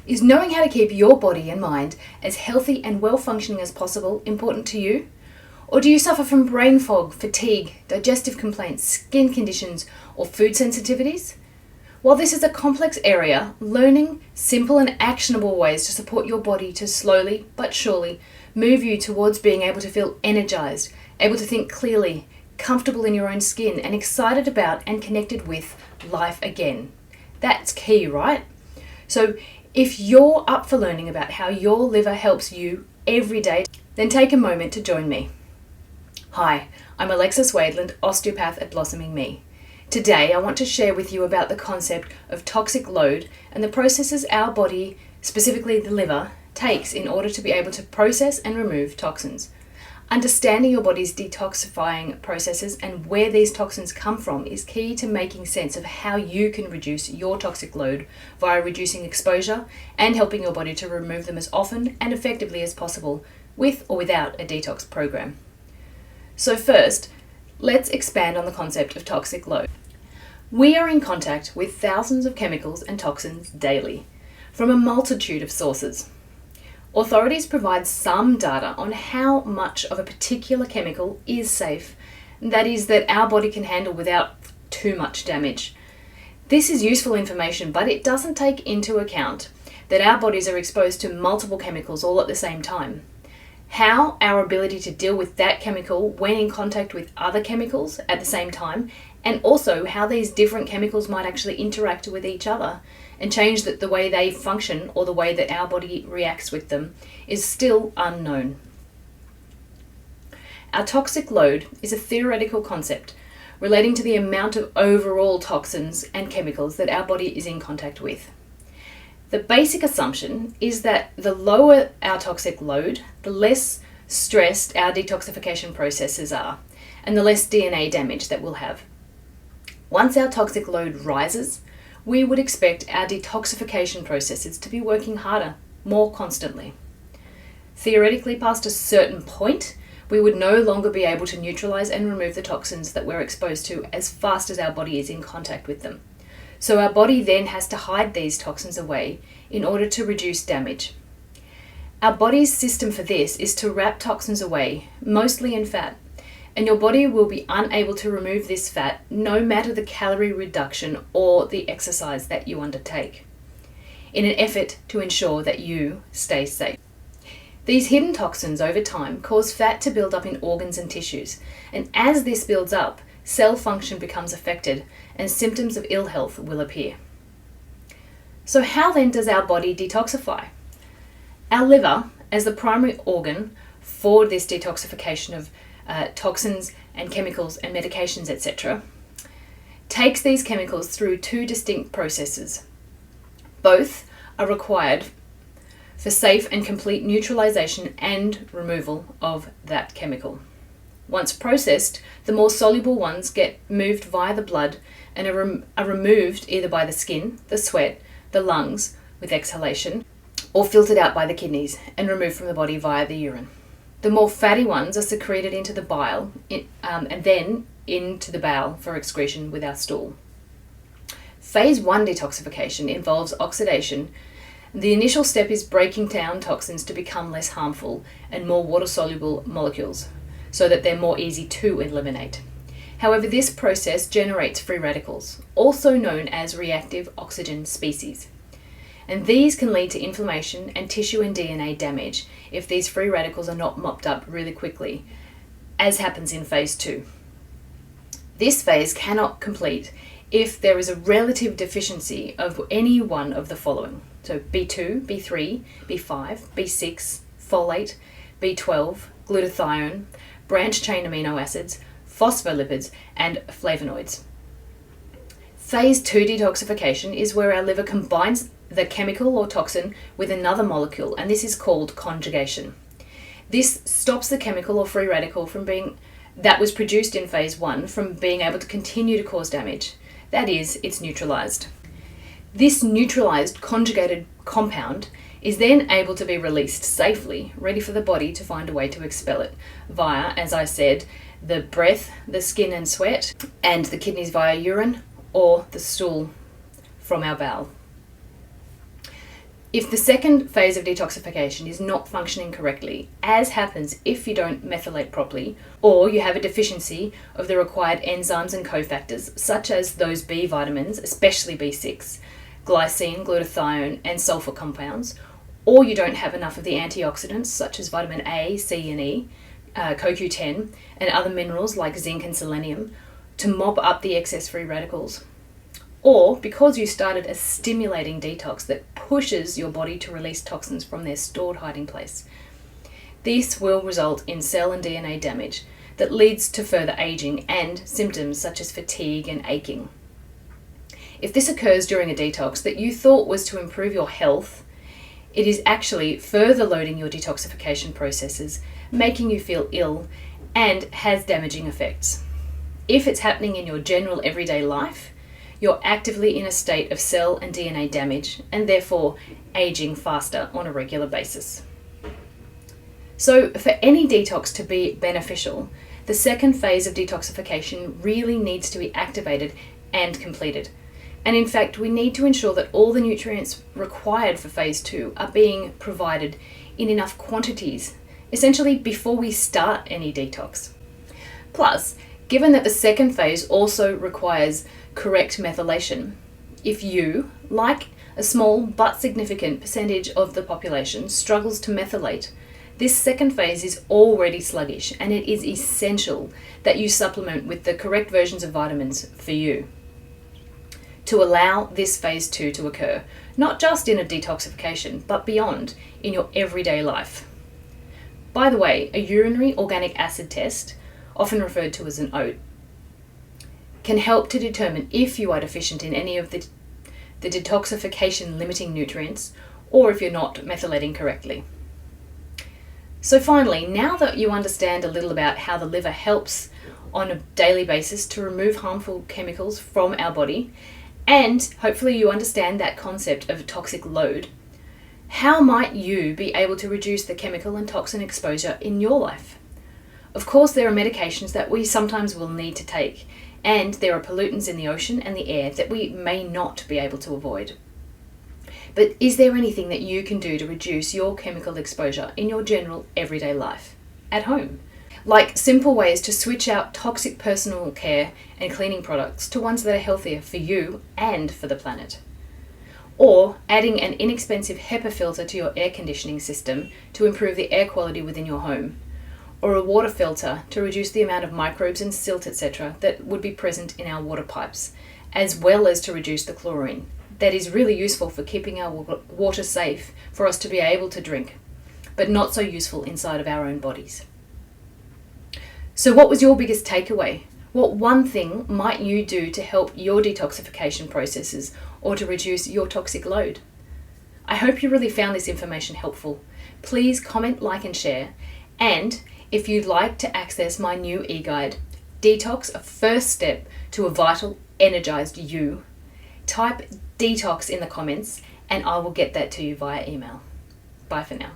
Is knowing how to keep your body and mind as healthy and well-functioning as possible important to you? Or do you suffer from brain fog, fatigue, digestive complaints, skin conditions, or food sensitivities? While this is a complex area, learning simple and actionable ways to support your body to slowly but surely move you towards being able to feel energized, able to think clearly, comfortable in your own skin, and excited about and connected with life again. That's key, right? So if you're up for learning about how your liver helps you every day, then take a moment to join me. Hi, I'm Alexis Wadeland, osteopath at Blossoming Me. Today, I want to share with you about the concept of toxic load and the processes our body, specifically the liver, takes in order to be able to process and remove toxins. Understanding your body's detoxifying processes and where these toxins come from is key to making sense of how you can reduce your toxic load via reducing exposure and helping your body to remove them as often and effectively as possible, with or without a detox program. So first, let's expand on the concept of toxic load. We are in contact with thousands of chemicals and toxins daily, from a multitude of sources. Authorities provide some data on how much of a particular chemical is safe, that is, that our body can handle without too much damage. This is useful information, but it doesn't take into account that our bodies are exposed to multiple chemicals all at the same time. How our ability to deal with that chemical when in contact with other chemicals at the same time, and also how these different chemicals might actually interact with each other and change the way they function or the way that our body reacts with them, is still unknown. Our toxic load is a theoretical concept relating to the amount of overall toxins and chemicals that our body is in contact with. The basic assumption is that the lower our toxic load, the less stressed our detoxification processes are, and the less DNA damage that we'll have. Once our toxic load rises, we would expect our detoxification processes to be working harder, more constantly. Theoretically, past a certain point, we would no longer be able to neutralize and remove the toxins that we're exposed to as fast as our body is in contact with them. So our body then has to hide these toxins away in order to reduce damage. Our body's system for this is to wrap toxins away, mostly in fat, and your body will be unable to remove this fat no matter the calorie reduction or the exercise that you undertake, in an effort to ensure that you stay safe. These hidden toxins over time cause fat to build up in organs and tissues, and as this builds up, cell function becomes affected and symptoms of ill health will appear. So how then does our body detoxify? Our liver, as the primary organ for this detoxification of toxins and chemicals and medications, etc., takes these chemicals through two distinct processes. Both are required for safe and complete neutralization and removal of that chemical. Once processed, the more soluble ones get moved via the blood and are removed either by the skin, the sweat, the lungs with exhalation, or filtered out by the kidneys and removed from the body via the urine. The more fatty ones are secreted into the bile and then into the bowel for excretion with our stool. Phase 1 detoxification involves oxidation. The initial step is breaking down toxins to become less harmful and more water-soluble molecules so that they're more easy to eliminate. However, this process generates free radicals, also known as reactive oxygen species. And these can lead to inflammation and tissue and DNA damage if these free radicals are not mopped up really quickly, as happens in phase 2. This phase cannot complete if there is a relative deficiency of any one of the following. So B2, B3, B5, B6, folate, B12, glutathione, branched-chain amino acids, phospholipids, and flavonoids. Phase 2 detoxification is where our liver combines the chemical or toxin with another molecule, and this is called conjugation. This stops the chemical or free radical that was produced in phase 1 from being able to continue to cause damage. That is, it's neutralized. This neutralized conjugated compound is then able to be released safely, ready for the body to find a way to expel it via, as I said, the breath, the skin and sweat, and the kidneys via urine, or the stool from our bowel. If the second phase of detoxification is not functioning correctly, as happens if you don't methylate properly, or you have a deficiency of the required enzymes and cofactors, such as those B vitamins, especially B6, glycine, glutathione, and sulfur compounds, or you don't have enough of the antioxidants, such as vitamin A, C, and E, CoQ10, and other minerals like zinc and selenium, to mop up the excess free radicals, or because you started a stimulating detox that pushes your body to release toxins from their stored hiding place. This will result in cell and DNA damage that leads to further aging and symptoms such as fatigue and aching. If this occurs during a detox that you thought was to improve your health, it is actually further loading your detoxification processes, making you feel ill, and has damaging effects. If it's happening in your general everyday life, you're actively in a state of cell and DNA damage and therefore aging faster on a regular basis. So for any detox to be beneficial, the second phase of detoxification really needs to be activated and completed. And in fact, we need to ensure that all the nutrients required for phase 2 are being provided in enough quantities, essentially before we start any detox. Plus, given that the second phase also requires correct methylation, if you, like a small but significant percentage of the population, struggles to methylate, this second phase is already sluggish, and it is essential that you supplement with the correct versions of vitamins for you to allow this phase 2 to occur, not just in a detoxification, but beyond in your everyday life. By the way, a urinary organic acid test, often referred to as an OAT, can help to determine if you are deficient in any of the detoxification limiting nutrients, or if you're not methylating correctly. So finally, now that you understand a little about how the liver helps on a daily basis to remove harmful chemicals from our body, and hopefully you understand that concept of toxic load, how might you be able to reduce the chemical and toxin exposure in your life? Of course, there are medications that we sometimes will need to take, and there are pollutants in the ocean and the air that we may not be able to avoid. But is there anything that you can do to reduce your chemical exposure in your general everyday life at home? Like simple ways to switch out toxic personal care and cleaning products to ones that are healthier for you and for the planet. Or adding an inexpensive HEPA filter to your air conditioning system to improve the air quality within your home. Or a water filter to reduce the amount of microbes and silt, etc. that would be present in our water pipes, as well as to reduce the chlorine. That is really useful for keeping our water safe for us to be able to drink, but not so useful inside of our own bodies. So what was your biggest takeaway? What one thing might you do to help your detoxification processes or to reduce your toxic load? I hope you really found this information helpful. Please comment, like, and share. And if you'd like to access my new e-guide, Detox, a First Step to a Vital, Energized You, type detox in the comments and I will get that to you via email. Bye for now.